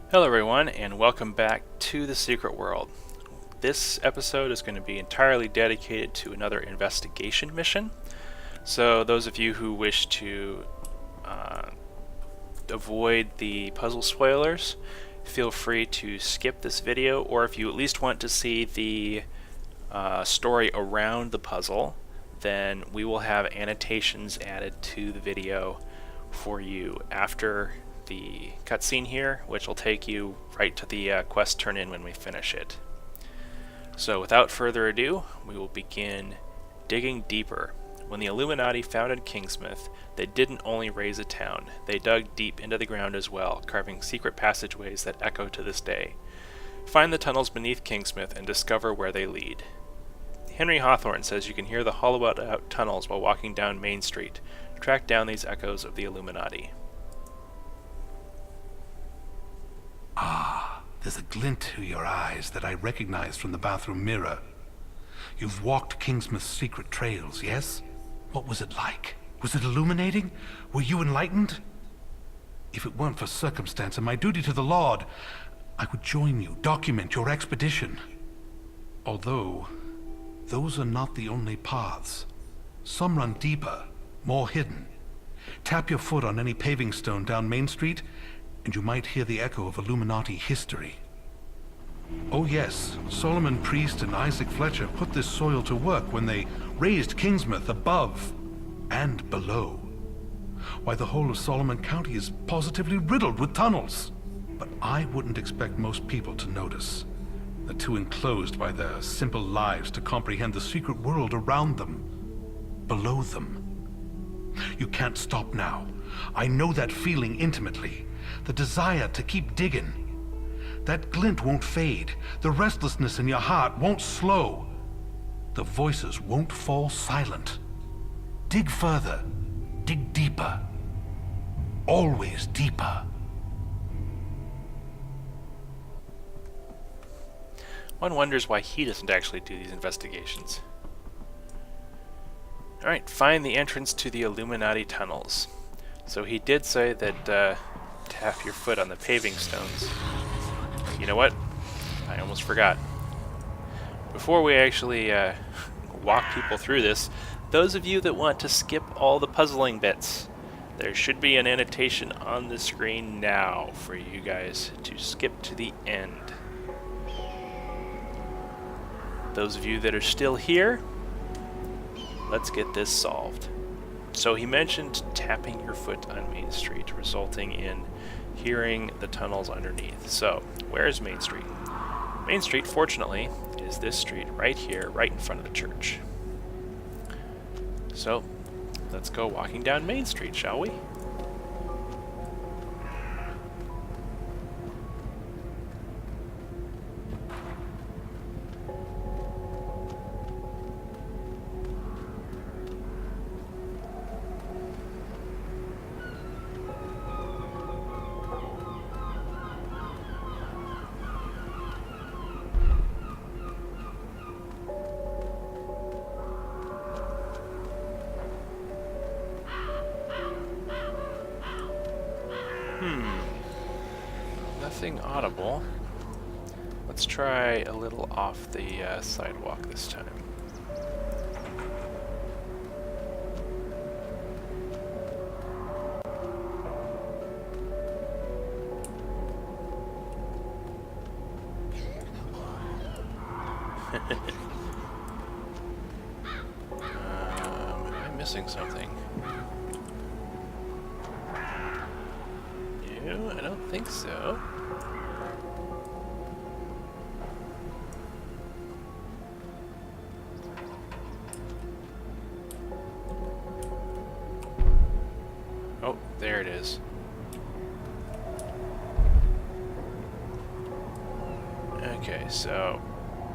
Hello everyone, and welcome back to the Secret World. This episode is going to be entirely dedicated to another investigation mission. So those of you who wish to avoid the puzzle spoilers, feel free to skip this video, or if you at least want to see the story around the puzzle, then we will have annotations added to the video for you after the cutscene here, which will take you right to the quest turn in when we finish it. So without further ado, we will begin digging deeper. When the Illuminati founded Kingsmouth, they didn't only raise a town, they dug deep into the ground as well, carving secret passageways that echo to this day. Find the tunnels beneath Kingsmouth and discover where they lead. Henry Hawthorne says you can hear the hollowed-out tunnels while walking down Main Street. Track down these echoes of the Illuminati. Ah, there's a glint to your eyes that I recognize from the bathroom mirror. You've walked Kingsmouth's secret trails, yes? What was it like? Was it illuminating? Were you enlightened? If it weren't for circumstance and my duty to the Lord, I would join you, document your expedition. Although, those are not the only paths. Some run deeper, more hidden. Tap your foot on any paving stone down Main Street, and you might hear the echo of Illuminati history. Oh yes, Solomon Priest and Isaac Fletcher put this soil to work when they raised Kingsmouth above and below. Why, the whole of Solomon County is positively riddled with tunnels. But I wouldn't expect most people to notice. They're too enclosed by their simple lives to comprehend the secret world around them, below them. You can't stop now. I know that feeling intimately. The desire to keep digging. That glint won't fade. The restlessness in your heart won't slow. The voices won't fall silent. Dig further. Dig deeper. Always deeper. One wonders why he doesn't actually do these investigations. Alright, find the entrance to the Illuminati tunnels. So he did say that tap your foot on the paving stones. You know what? I almost forgot. Before we actually walk people through this, those of you that want to skip all the puzzling bits, there should be an annotation on the screen now for you guys to skip to the end. Those of you that are still here, let's get this solved. So he mentioned tapping your foot on Main Street, resulting in hearing the tunnels underneath. So, where is Main Street? Main Street, fortunately, is this street right here, right in front of the church. So, let's go walking down Main Street, shall we? Nothing audible. Let's try a little off the sidewalk this time. Am I missing something? No, I don't think so. Oh, there it is. Okay, so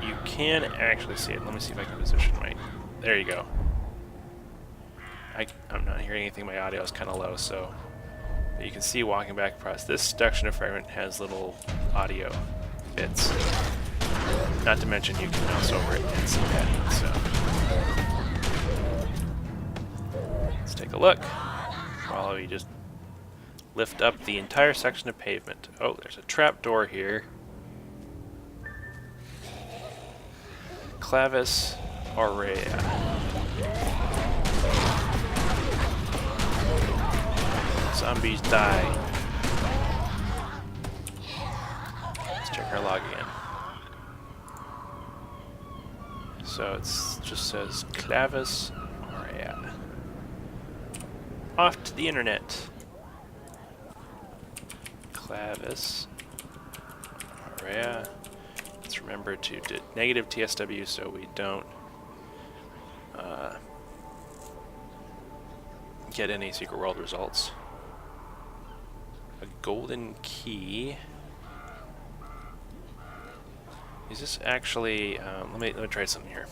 you can actually see it. Let me see if I can position my... There you go. I'm not hearing anything. My audio is kind of low, so... But you can see walking back across. This section of fragment has little audio bits. Not to mention you can mouse over it and see that, so... Let's take a look. While we just Lift up the entire section of pavement. Oh, there's a trap door here. Clavis aurea. Zombies die. Let's check our log again. So it just says Clavis aurea. Off to the internet. Clavis aurea. Let's remember to do negative TSW so we don't get any secret world results. A golden key. Is this actually? Let me try something here.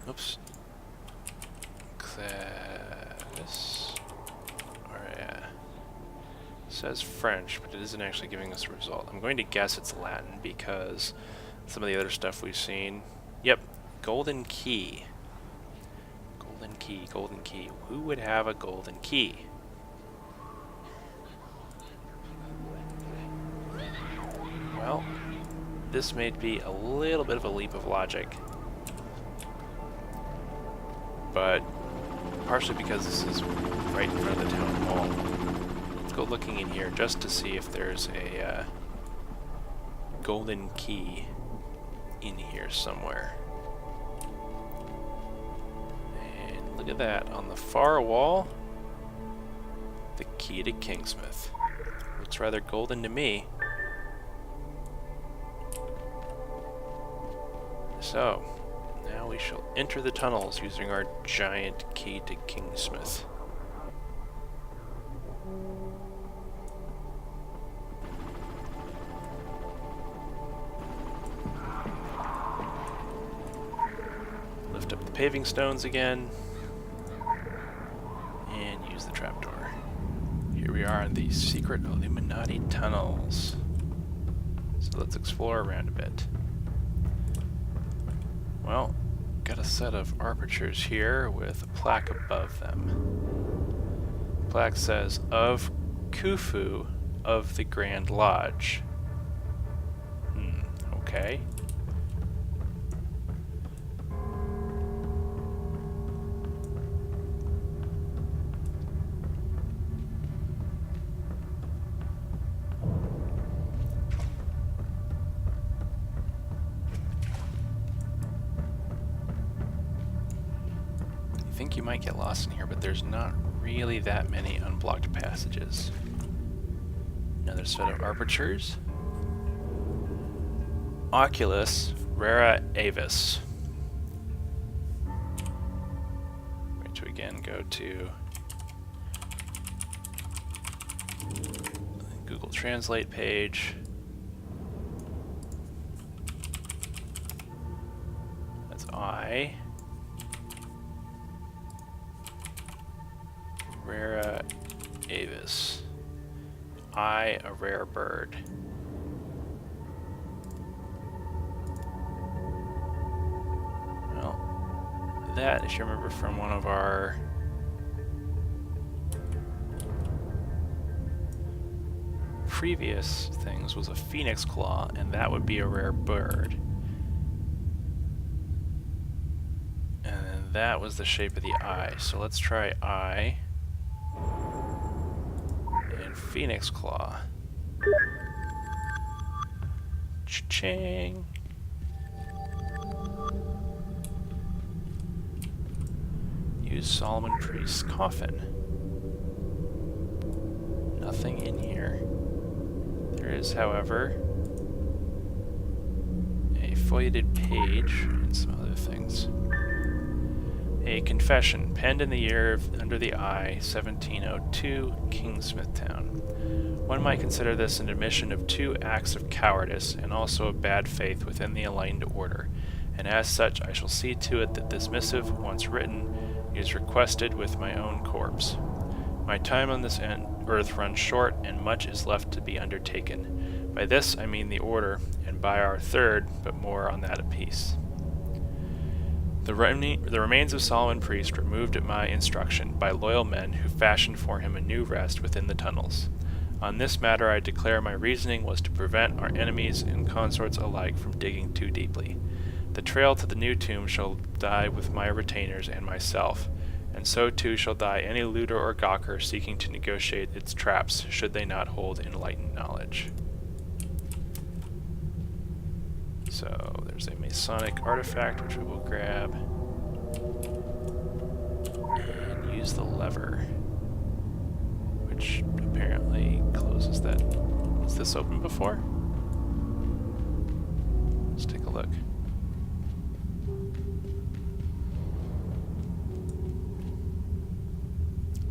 Oops. Clavis. Alright. Says French, but it isn't actually giving us a result. I'm going to guess it's Latin because some of the other stuff we've seen. Yep, golden key. Golden key, golden key. Who would have a golden key? Well, this may be a little bit of a leap of logic, but partially because this is right in front of the town hall. Let's go looking in here just to see if there's a golden key in here somewhere. And look at that, on the far wall, the key to Kingsmouth. Looks rather golden to me. So, now we shall enter the tunnels using our giant key to Kingsmouth. Lift up the paving stones again, and use the trapdoor. Here we are in the secret Illuminati tunnels. So let's explore around a bit. Well, got a set of apertures here with a plaque above them. The plaque says, of Khufu of the Grand Lodge. Okay. I think you might get lost in here, but there's not really that many unblocked passages. Another set of apertures. Oculus rara avis. I'm going to again go to the Google Translate page. That's I. Rara avis. I, a rare bird. Well, that, if you remember from one of our previous things, was a phoenix claw, and that would be a rare bird. And that was the shape of the eye. So let's try eye. Phoenix claw. Cha-ching. Use Solomon Priest's coffin. Nothing in here. There is, however, a foliated page and some other things. A confession, penned in the year under the eye, 1702, Kingsmouth town. One might consider this an admission of 2 acts of cowardice and also of bad faith within the aligned order, and as such I shall see to it that this missive, once written, is requested with my own corpse. My time on this earth runs short, and much is left to be undertaken, By this I mean the order, and by our third, but more on that apiece. The remains of Solomon Priest were moved at my instruction by loyal men who fashioned for him a new rest within the tunnels. On this matter I declare my reasoning was to prevent our enemies and consorts alike from digging too deeply. The trail to the new tomb shall die with my retainers and myself, and so too shall die any looter or gawker seeking to negotiate its traps, should they not hold enlightened knowledge. So there's a Masonic artifact which we will grab and use the lever, which apparently closes that. Was this open before? Let's take a look.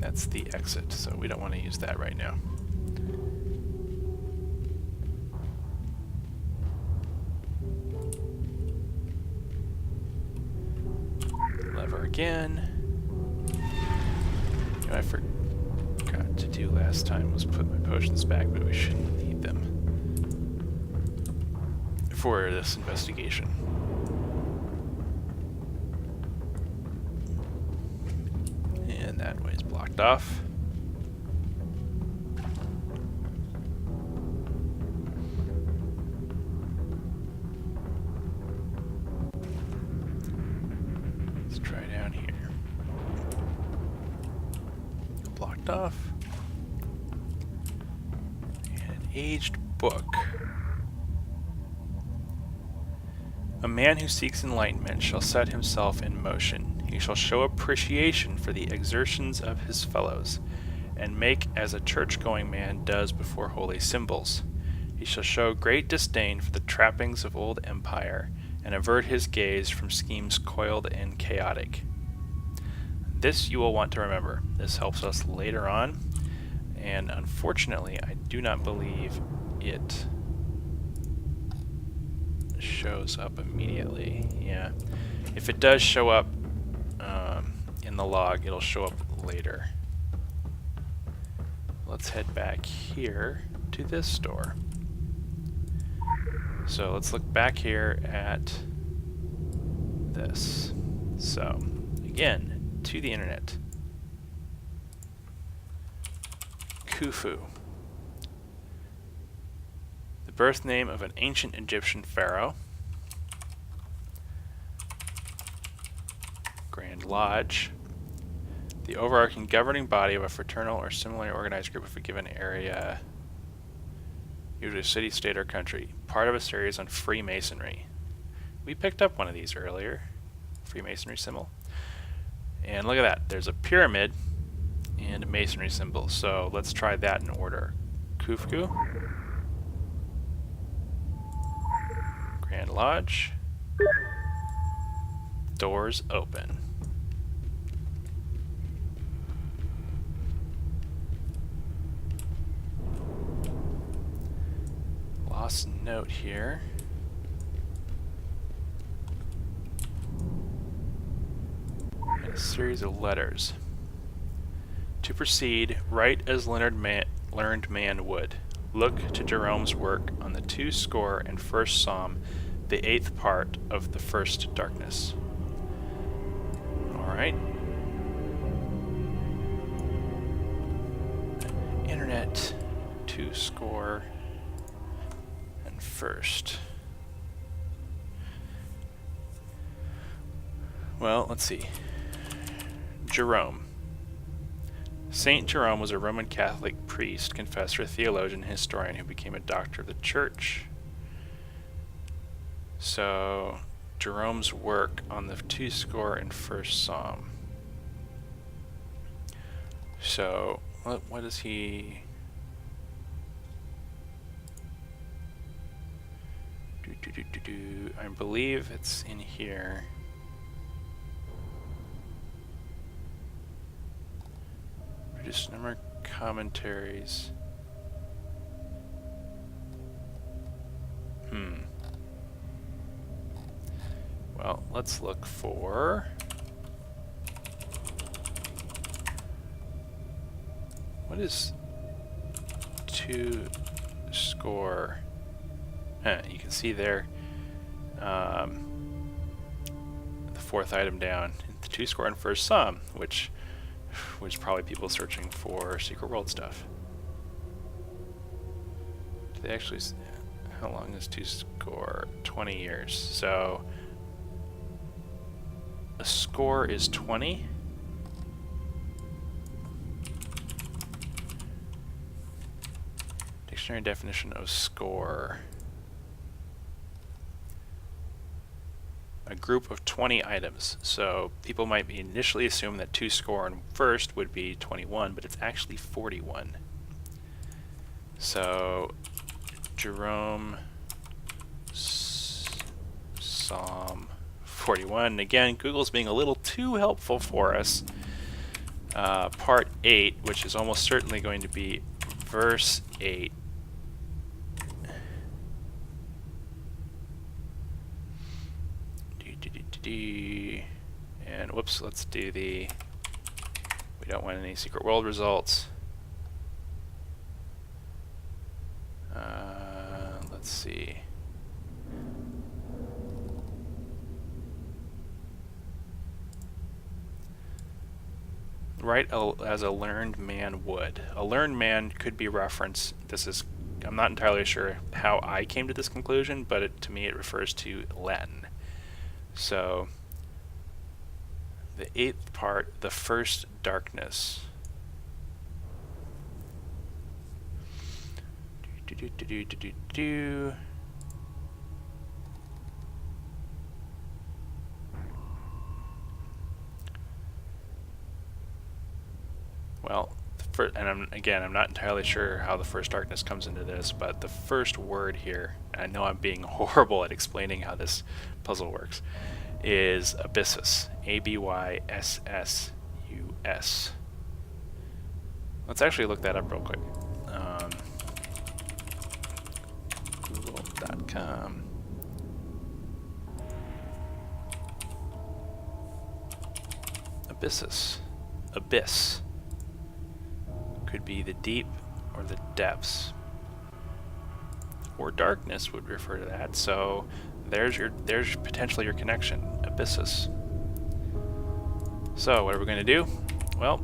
That's the exit, so we don't want to use that right now. Lever again. You know, I forgot to do last time was put my potions back, but we shouldn't need them for this investigation. And that way is blocked off. Let's try down here. Blocked off. And an aged book. A man who seeks enlightenment shall set himself in motion. He shall show appreciation for the exertions of his fellows, and make as a church-going man does before holy symbols. He shall show great disdain for the trappings of old empire, and avert his gaze from schemes coiled and chaotic. This you will want to remember. This helps us later on, and unfortunately I do not believe it shows up immediately. Yeah, if it does show up in the log, it'll show up later. Let's head back here to this store. So let's look back here at this. So again, to the internet. Khufu. The birth name of an ancient Egyptian pharaoh. Grand Lodge. The overarching governing body of a fraternal or similarly organized group of a given area, usually a city, state, or country. Part of a series on Freemasonry. We picked up one of these earlier. Freemasonry symbol. And look at that. There's a pyramid and a masonry symbol. So let's try that in order. Khufu. Grand Lodge. Doors open. Lost note here. And a series of letters. To proceed, write as learned man would. Look to Jerome's work on the 201st Psalm, the 8th part of the first darkness. Alright. Internet, 201st. Well, let's see. Jerome. Saint Jerome was a Roman Catholic priest, confessor, theologian, historian who became a doctor of the church. So, Jerome's work on the 201st Psalm. So, what is he... I believe it's in here. Produce number of commentaries. Well, let's look for... What is 2 score You can see there the fourth item down, the 2 score and first sum, which was probably people searching for Secret World stuff. Do they actually? How long is 2 score? 20 years. So a score is 20. Dictionary definition of score. A group of 20 items. So people might be initially assume that 2 score and first would be 21, but it's actually 41. So Jerome Psalm 41. Again, Google's being a little too helpful for us. Part 8, which is almost certainly going to be verse 8. And whoops, let's do the, we don't want any Secret World results. Let's see. Write as a learned man would. A learned man could be referenced. This is, I'm not entirely sure how I came to this conclusion, but to me it refers to Latin. So the 8th part, the first darkness. Well, and I'm not entirely sure how the first darkness comes into this, but the first word here, I know I'm being horrible at explaining how this puzzle works, is abyssus. A-B-Y-S-S-U-S. Let's actually look that up real quick. Google.com. Abyssus. Abyss. Could be the deep or the depths. Or darkness would refer to that. So there's potentially your connection, abyssus. So what are we going to do? Well,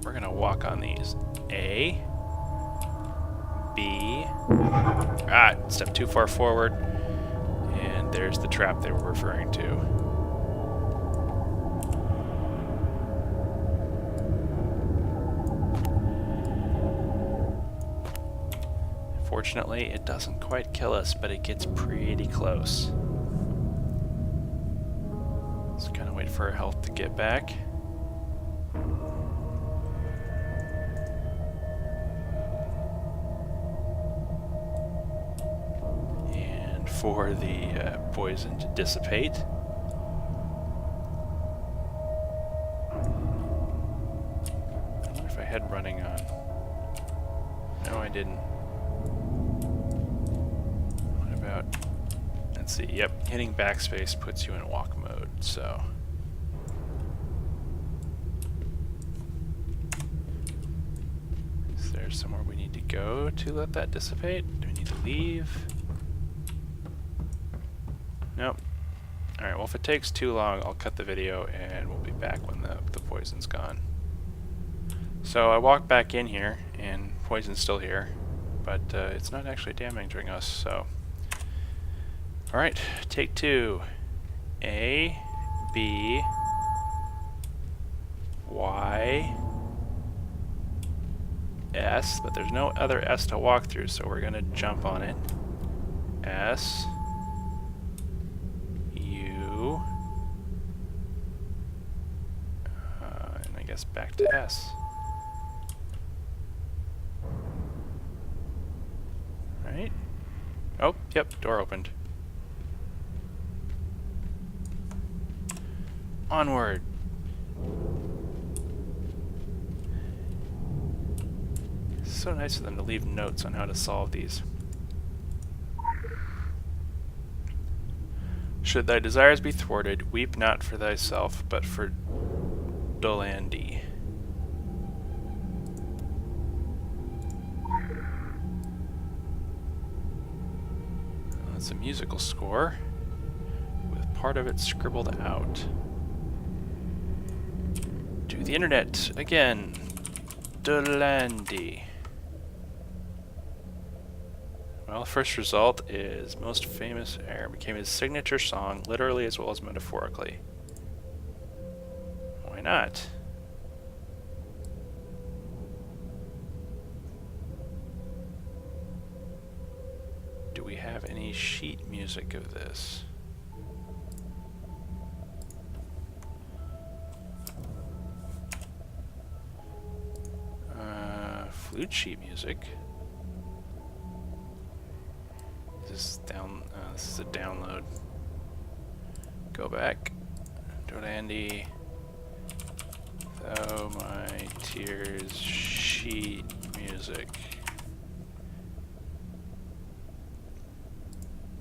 we're going to walk on these. A, B, step too far forward, and there's the trap they were referring to. Fortunately, it doesn't quite kill us, but it gets pretty close. Let's kind of wait for our health to get back. And for the poison to dissipate. I wonder if I had running on. No, I didn't. Let's see, yep, hitting backspace puts you in walk mode, so. Is there somewhere we need to go to let that dissipate? Do we need to leave? Nope. Alright, well if it takes too long, I'll cut the video and we'll be back when the poison's gone. So I walked back in here, and poison's still here, but it's not actually damaging us, so. Alright, take 2. A, B, Y, S, but there's no other S to walk through, so we're going to jump on it. S, U, and I guess back to S. Right? Oh, yep, door opened. Onward. It's so nice of them to leave notes on how to solve these. Should thy desires be thwarted, weep not for thyself, but for Dolandi. It's a musical score with part of it scribbled out. To the internet again. Dolandy. Well, the first result is most famous air became his signature song, literally as well as metaphorically. Why not? Do we have any sheet music of this? Flute sheet music. This is a download. Go back. Dolandy. Thou my tears sheet music.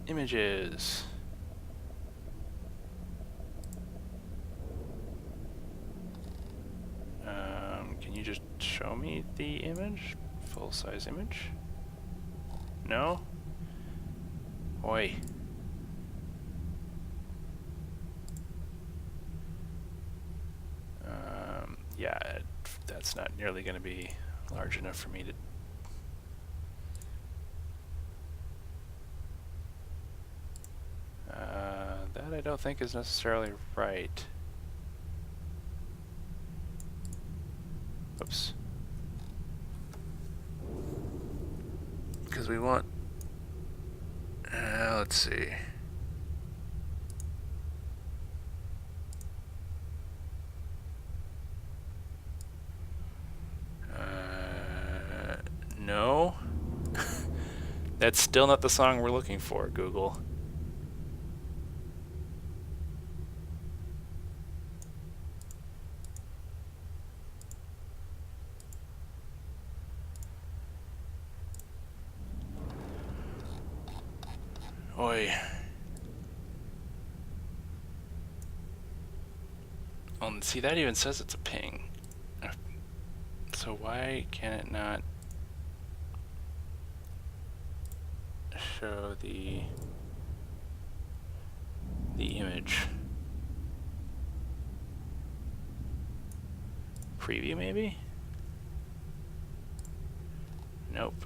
Images. Can you just show me the image? Full-size image? No? Oi. Yeah, that's not nearly going to be large enough for me to... that I don't think is necessarily right. Oops. Because we want... let's see. No. That's still not the song we're looking for, Google. Oi. Oh, see, that even says it's a ping. So why can it not show the image? Preview maybe? Nope.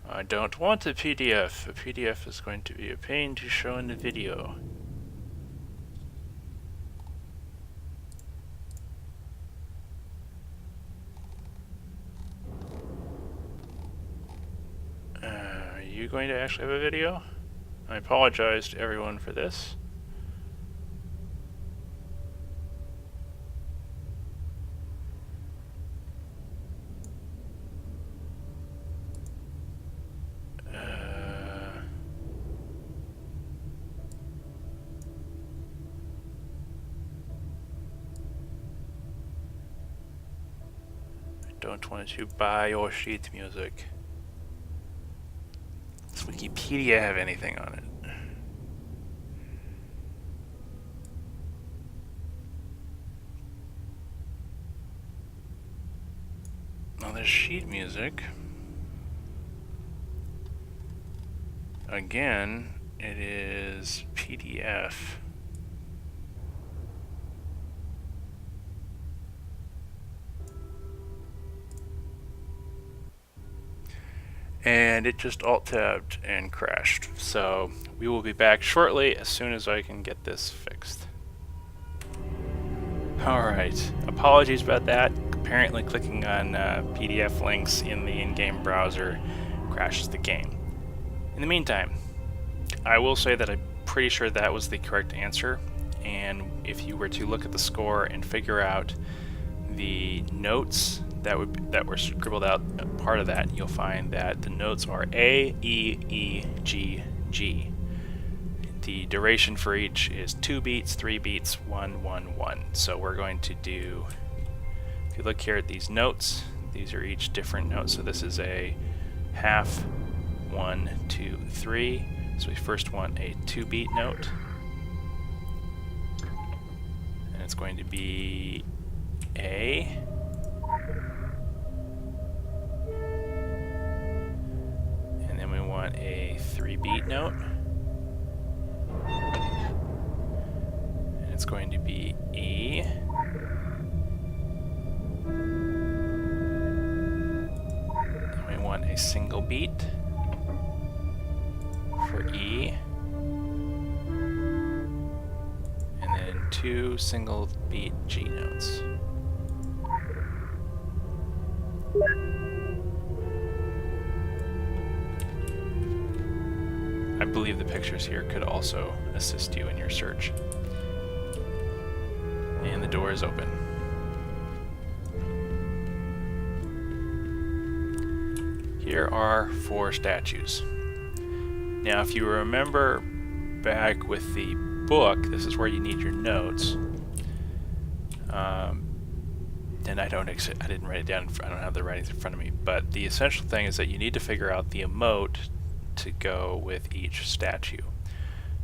I don't want a PDF. A PDF is going to be a pain to show in the video. Are you going to actually have a video? I apologize to everyone for this. Don't want to buy your sheet music. Does Wikipedia have anything on it? Well, there's sheet music. Again, it is PDF. And it just alt-tabbed and crashed. So we will be back shortly as soon as I can get this fixed. Alright, apologies about that. Apparently clicking on PDF links in the in-game browser crashes the game. In the meantime, I will say that I'm pretty sure that was the correct answer, and if you were to look at the score and figure out the notes that were scribbled out, part of that, you'll find that the notes are A, E, E, G, G. The duration for each is 2 beats, 3 beats, 1, 1, 1. So we're going to do, if you look here at these notes, these are each different notes. So this is a half, 1, 2, 3. So we first want a 2-beat note. And it's going to be A. And then we want a 3-beat note. And it's going to be E. And we want a single beat for E. And then 2 single beat G notes. I believe the pictures here could also assist you in your search. And the door is open. Here are 4 statues. Now, if you remember back with the book, this is where you need your notes. And I didn't write it down. I don't have the writings in front of me. But the essential thing is that you need to figure out the emote to go with each statue.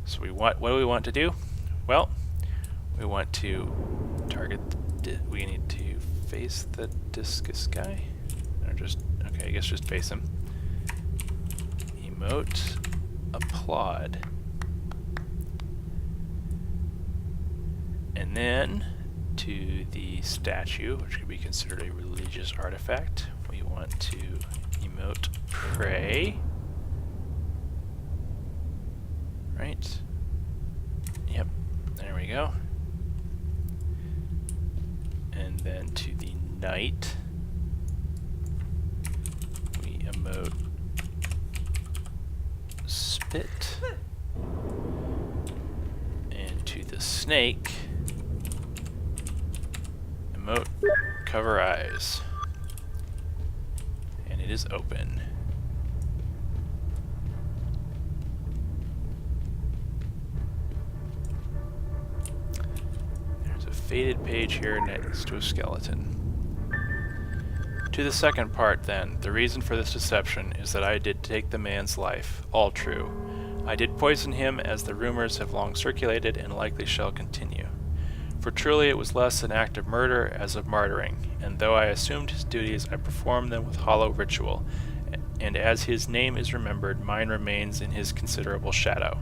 So what do we want to do? Well, we want to target. We need to face the discus guy, or just okay. I guess just face him. Emote, applaud, and then to the statue, which could be considered a religious artifact. We want to emote pray. Right. Yep. There we go. And then to the knight, we emote spit. And to the snake, emote cover eyes. And it is open. Faded page here next to a skeleton. To the second part, then, the reason for this deception is that I did take the man's life, all true. I did poison him, as the rumors have long circulated and likely shall continue. For truly it was less an act of murder as of martyring, and though I assumed his duties, I performed them with hollow ritual, and as his name is remembered, mine remains in his considerable shadow.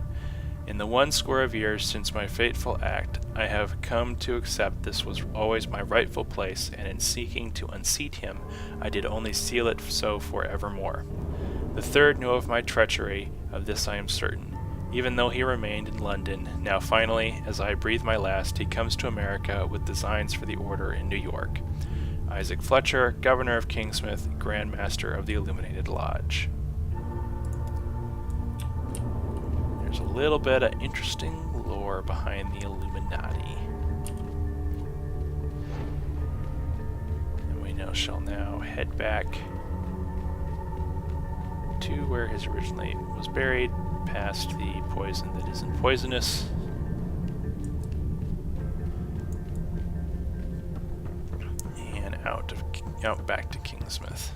In the 1 years since my fateful act, I have come to accept this was always my rightful place, and in seeking to unseat him, I did only seal it so for evermore. The third knew of my treachery, of this I am certain, even though he remained in London. Now finally, as I breathe my last, he comes to America with designs for the order in New York. Isaac Fletcher, Governor of Kingsmouth, Grand Master of the Illuminated Lodge. There's a little bit of interesting lore behind the Illuminati. And we shall now head back to where his originally was buried, past the poison that isn't poisonous. And out back to Kingsmouth.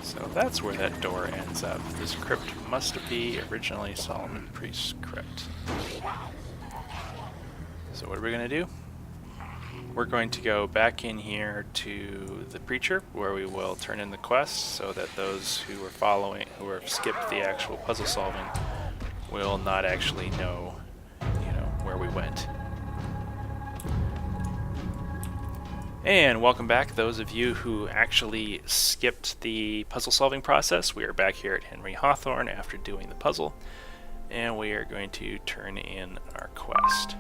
So that's where that door ends up. This crypt must be originally Solomon Priest's crypt. So what are we going to do? We're going to go back in here to the preacher, where we will turn in the quest so that those who have skipped the actual puzzle solving, will not actually know, where we went. And welcome back, those of you who actually skipped the puzzle solving process. We are back here at Henry Hawthorne after doing the puzzle, and we are going to turn in our quest.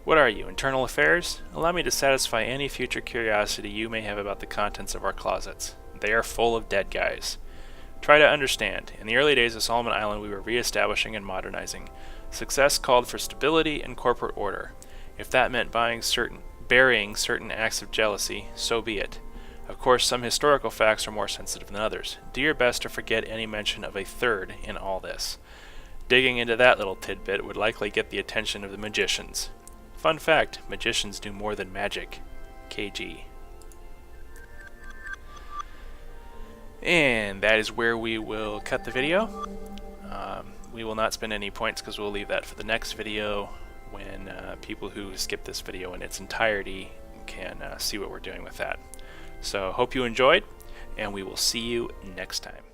What are you, internal affairs? Allow me to satisfy any future curiosity you may have about the contents of our closets. They are full of dead guys. Try to understand. In the early days of Solomon Island, we were re-establishing and modernizing. Success called for stability and corporate order. If that meant burying certain acts of jealousy, so be it. Of course, some historical facts are more sensitive than others. Do your best to forget any mention of a third in all this. Digging into that little tidbit would likely get the attention of the magicians. Fun fact, magicians do more than magic. KG. And that is where we will cut the video. We will not spend any points because we'll leave that for the next video when people who skip this video in its entirety can see what we're doing with that. So hope you enjoyed, and we will see you next time.